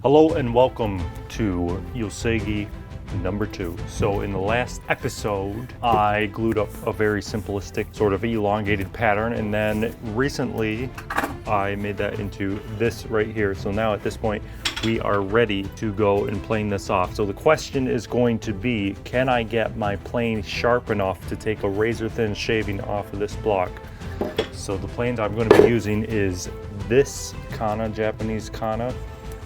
Hello and welcome to Yosegi number 2. So in the last episode, I glued up a very simplistic sort of elongated pattern, and then recently I made that into this right here. So now at this point, we are ready to go and plane this off. So the question is going to be, can I get my plane sharp enough to take a razor thin shaving off of this block? So the planes I'm going to be using is this kana, Japanese kana,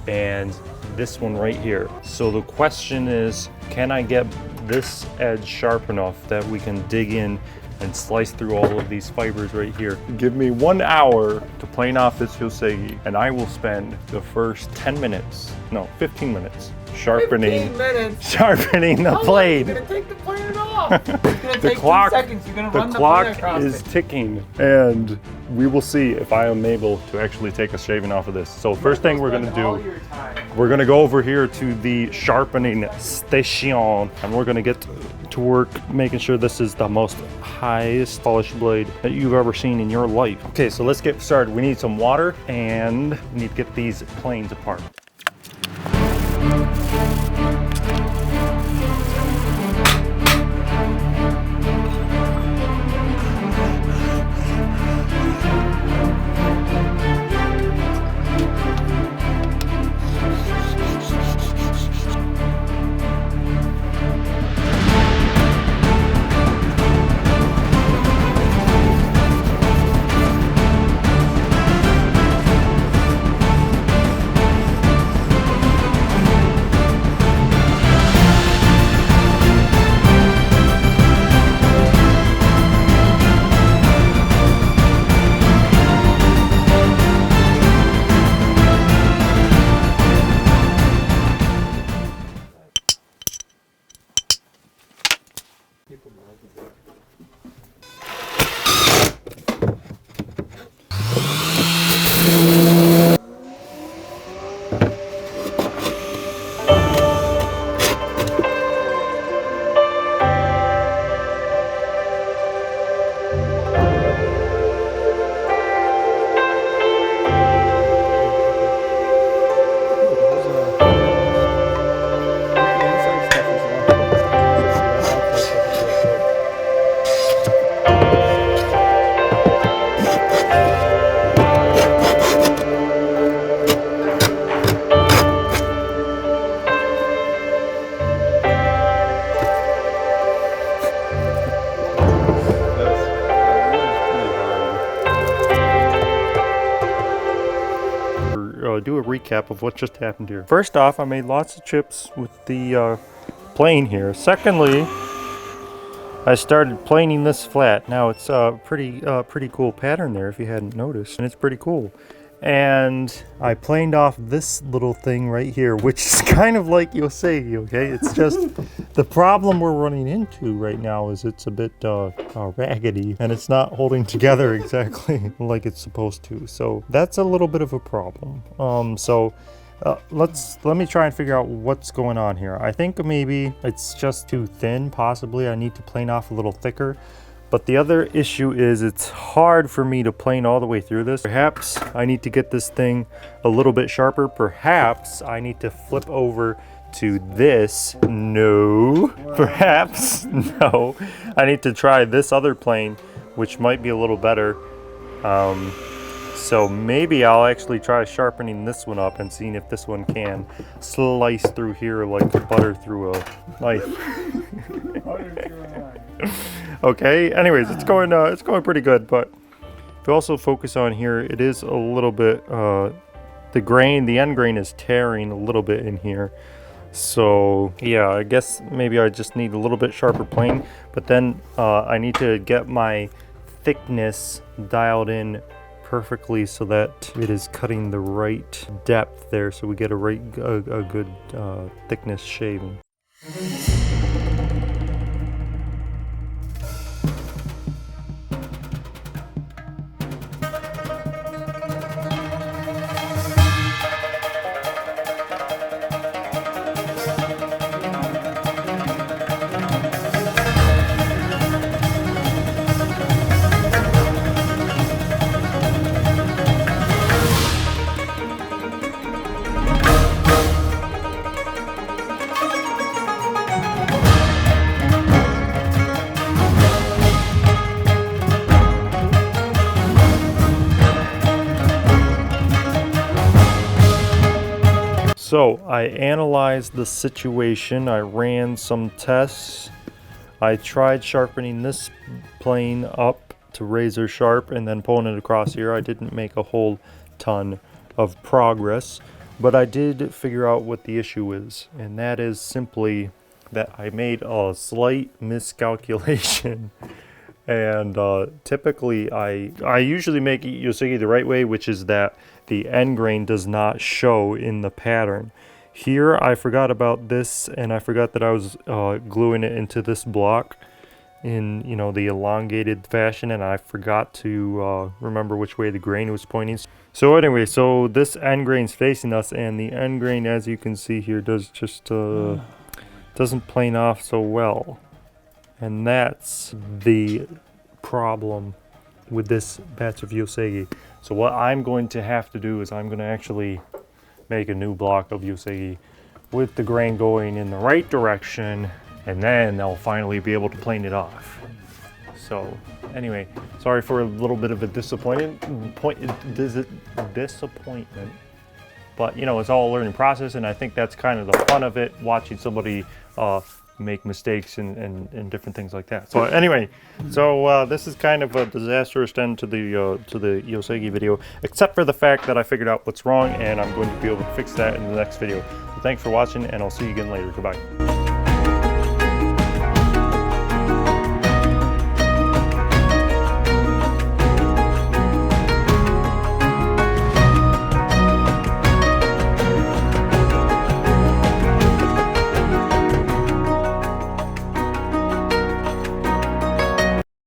and this one right here. So the question is, can I get this edge sharp enough that we can dig in and slice through all of these fibers right here? Give me 1 hour to plane off this Yosegi, and I will spend the first 15 minutes sharpening the blade. You're gonna take the plane off. It's gonna take 2 seconds. You're gonna run the clock plane across is it. ticking, and we will see if I am able to actually take a shaving off of this. So first thing we're gonna do, we're gonna go over here to the sharpening station, and we're gonna get to work making sure this is the most highest polished blade that you've ever seen in your life. Okay, so let's get started. We need some water, and we need to get these planes apart. Do a recap of what just happened here. First off, I made lots of chips with the plane here. Secondly, I started planing this flat. Now it's a pretty cool pattern there if you hadn't noticed, and it's pretty cool. And I planed off this little thing right here, which is kind of like Yosegi, okay? It's just the problem we're running into right now is it's a bit raggedy, and it's not holding together exactly like it's supposed to. So that's a little bit of a problem. Let me try and figure out what's going on here. I think maybe it's just too thin, possibly. I need to plane off a little thicker. But the other issue is it's hard for me to plane all the way through this. Perhaps I need to get this thing a little bit sharper. Perhaps I need to flip over to this. No. Perhaps. No. I need to try this other plane, which might be a little better. So maybe I'll actually try sharpening this one up and seeing if this one can slice through here like butter through a knife. Okay, anyways, it's going pretty good, but if you also focus on here, it is a little bit, the end grain is tearing a little bit in here. So yeah, I guess maybe I just need a little bit sharper plane, but then I need to get my thickness dialed in perfectly so that it is cutting the right depth there, so we get a good thickness shaving. So I analyzed the situation. I ran some tests. I tried sharpening this plane up to razor sharp and then pulling it across here. I didn't make a whole ton of progress, but I did figure out what the issue is, and that is simply that I made a slight miscalculation. And typically I usually make Yosegi the right way, which is that the end grain does not show in the pattern. Here I forgot about this, and I forgot that I was gluing it into this block in, you know, the elongated fashion, and I forgot to remember which way the grain was pointing. So anyway, so this end grain's facing us, and the end grain, as you can see here, does just doesn't plane off so well. And that's the problem with this batch of Yosegi. So what I'm going to have to do is I'm going to actually make a new block of Yosegi with the grain going in the right direction, and then I'll finally be able to plane it off. So anyway, sorry for a little bit of a disappointment, but you know, it's all a learning process, and I think that's kind of the fun of it, watching somebody make mistakes and different things like that. So anyway, so this is kind of a disastrous end to the Yosegi video, except for the fact that I figured out what's wrong, and I'm going to be able to fix that in the next video. So thanks for watching, and I'll see you again later. Goodbye.